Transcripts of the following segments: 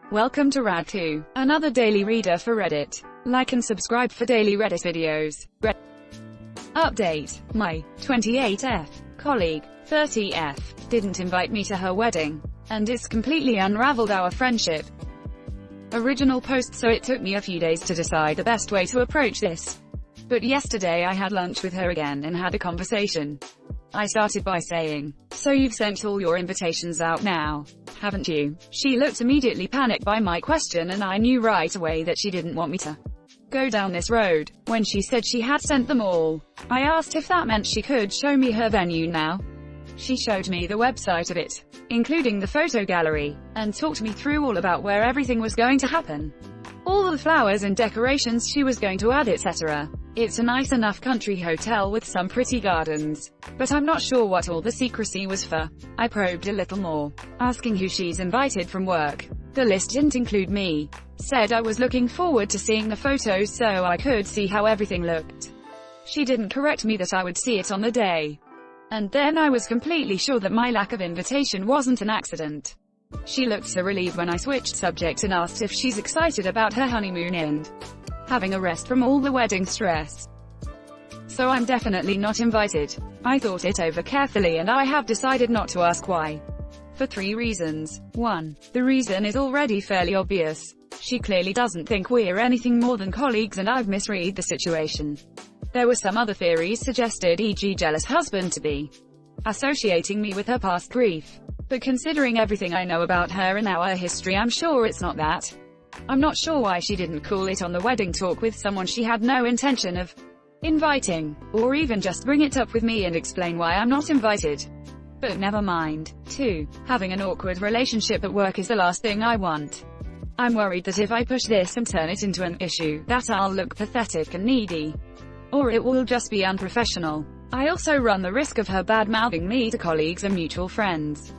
Welcome to Rad2, another daily reader for Reddit. Like and subscribe for daily Reddit videos. Update. My 28F colleague, 30F, didn't invite me to her wedding, and it's completely unraveled our friendship. Original post. So it took me a few days to decide the best way to approach this. But yesterday I had lunch with her again and had a conversation. I started by saying, "So you've sent all your invitations out now, haven't you?" She looked immediately panicked by my question, and I knew right away that she didn't want me to go down this road. When she said she had sent them all, I asked if that meant she could show me her venue now. She showed me the website of it, including the photo gallery, and talked me through all about where everything was going to happen. All the flowers and decorations she was going to add, etc. It's a nice enough country hotel with some pretty gardens, but I'm not sure what all the secrecy was for. I probed a little more, asking who she's invited from work. The list didn't include me. Said I was looking forward to seeing the photos so I could see how everything looked. She didn't correct me that I would see it on the day. And then I was completely sure that my lack of invitation wasn't an accident. She looked so relieved when I switched subject and asked if she's excited about her honeymoon and having a rest from all the wedding stress. So I'm definitely not invited. I thought it over carefully and I have decided not to ask why. For 3 reasons. 1. The reason is already fairly obvious. She clearly doesn't think we're anything more than colleagues and I've misread the situation. There were some other theories suggested, e.g. jealous husband to be associating me with her past grief. But considering everything I know about her and our history, I'm sure it's not that. I'm not sure why she didn't call it on the wedding talk with someone she had no intention of inviting, or even just bring it up with me and explain why I'm not invited. But never mind. 2. Having an awkward relationship at work is the last thing I want. I'm worried that if I push this and turn it into an issue, that I'll look pathetic and needy. Or it will just be unprofessional. I also run the risk of her bad-mouthing me to colleagues and mutual friends.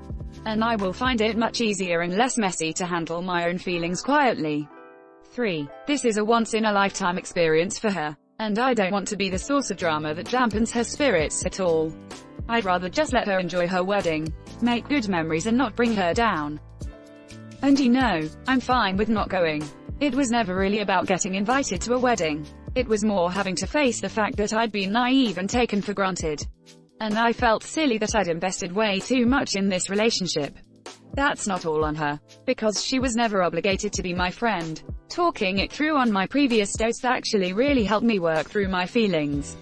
And I will find it much easier and less messy to handle my own feelings quietly. 3. This is a once-in-a-lifetime experience for her, and I don't want to be the source of drama that dampens her spirits at all. I'd rather just let her enjoy her wedding, make good memories and not bring her down. And you know, I'm fine with not going. It was never really about getting invited to a wedding. It was more having to face the fact that I'd been naive and taken for granted. And I felt silly that I'd invested way too much in this relationship. That's not all on her, because she was never obligated to be my friend. Talking it through on my previous post actually really helped me work through my feelings.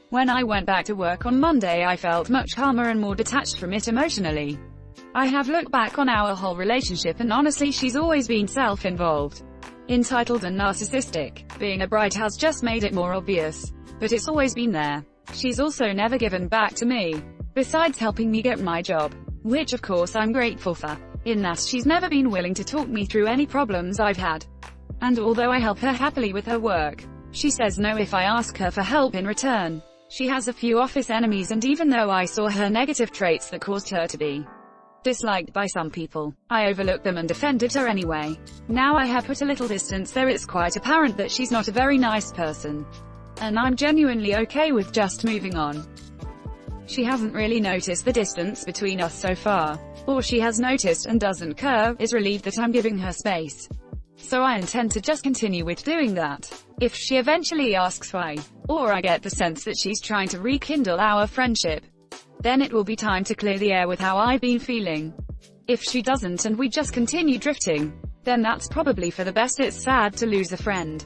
When I went back to work on Monday, I felt much calmer and more detached from it emotionally. I have looked back on our whole relationship and honestly she's always been self-involved, entitled and narcissistic. Being a bride has just made it more obvious, but it's always been there. She's also never given back to me, besides helping me get my job, which of course I'm grateful for. In that she's never been willing to talk me through any problems I've had. And although I help her happily with her work, she says no if I ask her for help in return. She has a few office enemies, and even though I saw her negative traits that caused her to be disliked by some people, I overlooked them and defended her anyway. Now I have put a little distance there. It's quite apparent that she's not a very nice person. And I'm genuinely okay with just moving on. She hasn't really noticed the distance between us so far. All she has noticed, and doesn't care, is relieved that I'm giving her space. So I intend to just continue with doing that. If she eventually asks why, or I get the sense that she's trying to rekindle our friendship, then it will be time to clear the air with how I've been feeling. If she doesn't and we just continue drifting, then that's probably for the best. It's sad to lose a friend.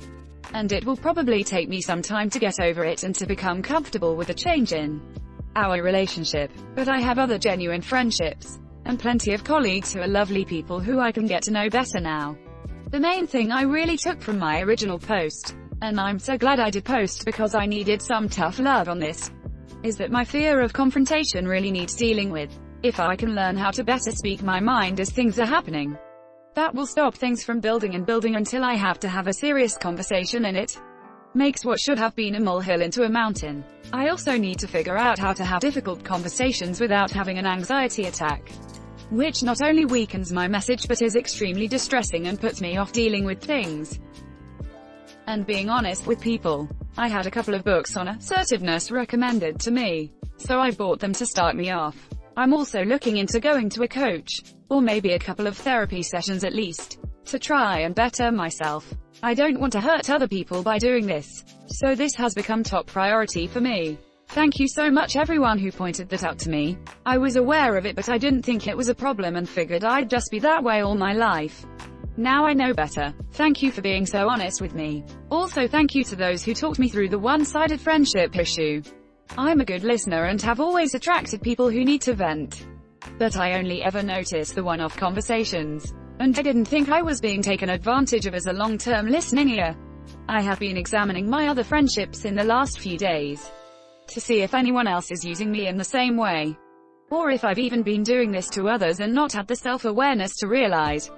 And it will probably take me some time to get over it and to become comfortable with a change in our relationship. But I have other genuine friendships, and plenty of colleagues who are lovely people who I can get to know better now. The main thing I really took from my original post, and I'm so glad I did post because I needed some tough love on this, is that my fear of confrontation really needs dealing with. If I can learn how to better speak my mind as things are happening, that will stop things from building and building until I have to have a serious conversation, and it makes what should have been a molehill into a mountain. I also need to figure out how to have difficult conversations without having an anxiety attack, which not only weakens my message but is extremely distressing and puts me off dealing with things and being honest with people. I had a couple of books on assertiveness recommended to me, so I bought them to start me off. I'm also looking into going to a coach, or maybe a couple of therapy sessions at least. to try and better myself. I don't want to hurt other people by doing this. So this has become top priority for me. Thank you so much everyone who pointed that out to me. I was aware of it but I didn't think it was a problem and figured I'd just be that way all my life. Now I know better. Thank you for being so honest with me. Also thank you to those who talked me through the one-sided friendship issue. I'm a good listener and have always attracted people who need to vent. But I only ever noticed the one-off conversations. And I didn't think I was being taken advantage of as a long-term listening ear. I have been examining my other friendships in the last few days to see if anyone else is using me in the same way. Or if I've even been doing this to others and not had the self-awareness to realize.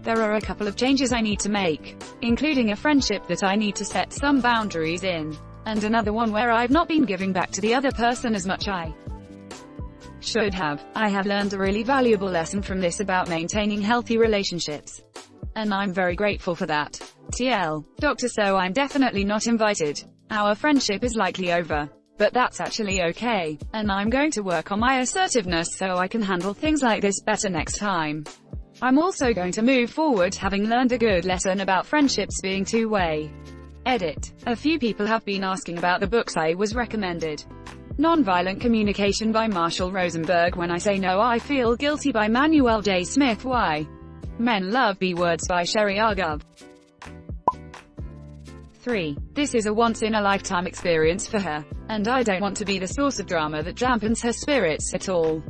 There are a couple of changes I need to make, including a friendship that I need to set some boundaries in, and another one where I've not been giving back to the other person as much I should have. I have learned a really valuable lesson from this about maintaining healthy relationships. And I'm very grateful for that. TL. Doctor, so I'm definitely not invited. Our friendship is likely over. But that's actually okay. And I'm going to work on my assertiveness so I can handle things like this better next time. I'm also going to move forward having learned a good lesson about friendships being two-way. Edit. A few people have been asking about the books I was recommended. Nonviolent Communication by Marshall Rosenberg. When I Say No I Feel Guilty by Manuel J. Smith. Why Men Love B Words by Sherry Argov. 3. This is a once-in-a-lifetime experience for her, and I don't want to be the source of drama that dampens her spirits at all.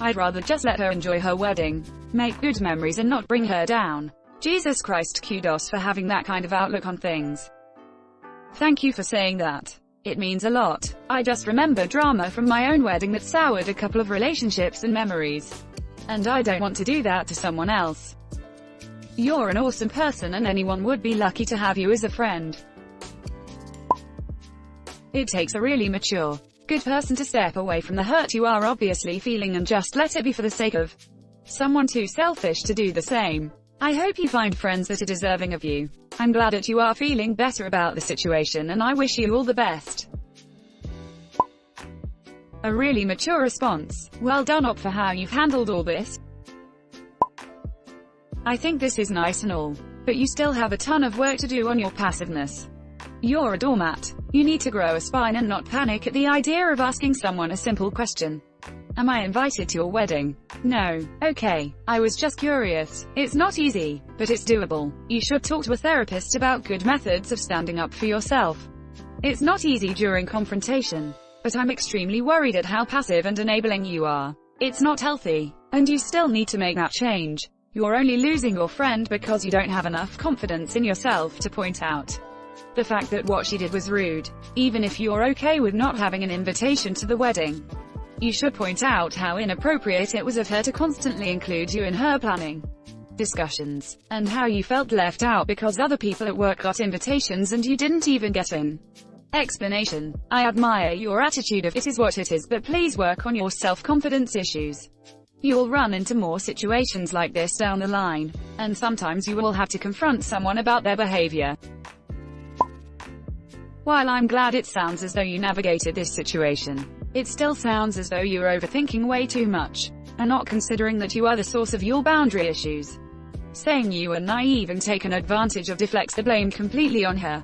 I'd rather just let her enjoy her wedding, make good memories and not bring her down. Jesus Christ, kudos for having that kind of outlook on things. Thank you for saying that. It means a lot. I just remember drama from my own wedding that soured a couple of relationships and memories. And I don't want to do that to someone else. You're an awesome person and anyone would be lucky to have you as a friend. It takes a really mature, good person to step away from the hurt you are obviously feeling and just let it be for the sake of someone too selfish to do the same. I hope you find friends that are deserving of you. I'm glad that you are feeling better about the situation and I wish you all the best. A really mature response. Well done Op for how you've handled all this. I think this is nice and all, but you still have a ton of work to do on your passiveness. You're a doormat. You need to grow a spine and not panic at the idea of asking someone a simple question. Am I invited to your wedding? No. Okay. I was just curious. It's not easy, but it's doable. You should talk to a therapist about good methods of standing up for yourself. It's not easy during confrontation, but I'm extremely worried at how passive and enabling you are. It's not healthy, and you still need to make that change. You're only losing your friend because you don't have enough confidence in yourself to point out the fact that what she did was rude, even if you're okay with not having an invitation to the wedding. You should point out how inappropriate it was of her to constantly include you in her planning discussions, and how you felt left out because other people at work got invitations and you didn't even get in. Explanation. I admire your attitude of it is what it is, but please work on your self-confidence issues. You'll run into more situations like this down the line, and sometimes you will have to confront someone about their behavior. While I'm glad it sounds as though you navigated this situation, it still sounds as though you're overthinking way too much, and not considering that you are the source of your boundary issues. Saying you were naive and taken advantage of deflects the blame completely on her.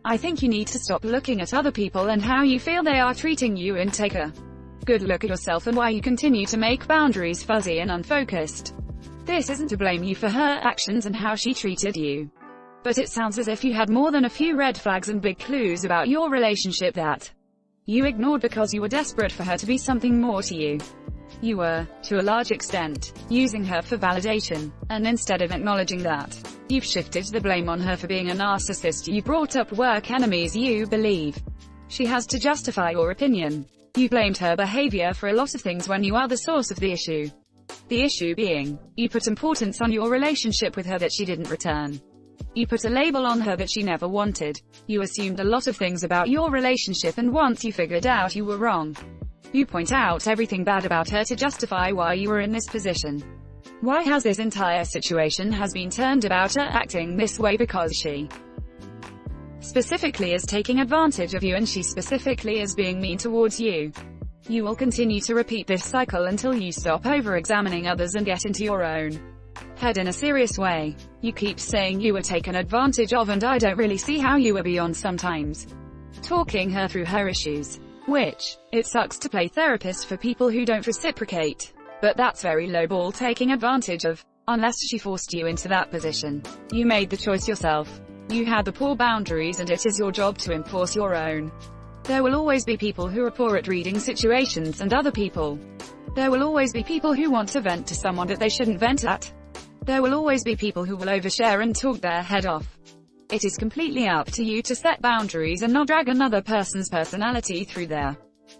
I think you need to stop looking at other people and how you feel they are treating you and take a good look at yourself and why you continue to make boundaries fuzzy and unfocused. This isn't to blame you for her actions and how she treated you. But it sounds as if you had more than a few red flags and big clues about your relationship that you ignored because you were desperate for her to be something more to you. You were, to a large extent, using her for validation, and instead of acknowledging that, you've shifted the blame on her for being a narcissist. You brought up work enemies you believe she has to justify your opinion. You blamed her behavior for a lot of things when you are the source of the issue. The issue being, you put importance on your relationship with her that she didn't return. You put a label on her that she never wanted. You assumed a lot of things about your relationship, and once you figured out you were wrong, you point out everything bad about her to justify why you were in this position. Why has this entire situation has been turned about her acting this way? Because she specifically is taking advantage of you, and she specifically is being mean towards you. You will continue to repeat this cycle until you stop over-examining others and get into your own head in a serious way. You keep saying you were taken advantage of, and I don't really see how you were beyond sometimes talking her through her issues. Which, it sucks to play therapist for people who don't reciprocate. But that's very lowball taking advantage of. Unless she forced you into that position. You made the choice yourself. You had the poor boundaries, and it is your job to enforce your own. There will always be people who are poor at reading situations and other people. There will always be people who want to vent to someone that they shouldn't vent at. There will always be people who will overshare and talk their head off. It is completely up to you to set boundaries and not drag another person's personality through their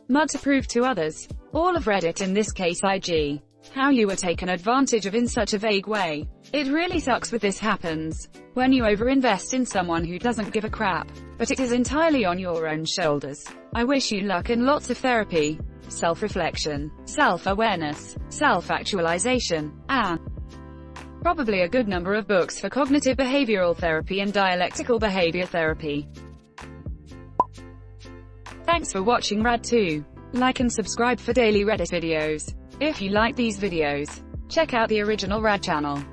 mud to prove to others. All of Reddit, in this case IG. How you were taken advantage of in such a vague way. It really sucks when this happens. When you overinvest in someone who doesn't give a crap. But it is entirely on your own shoulders. I wish you luck and lots of therapy, self-reflection, self-awareness, self-actualization, and probably a good number of books for cognitive behavioral therapy and dialectical behavior therapy. Thanks for watching Rad 2. Like and subscribe for daily Reddit videos. If you like these videos, check out the original Rad channel.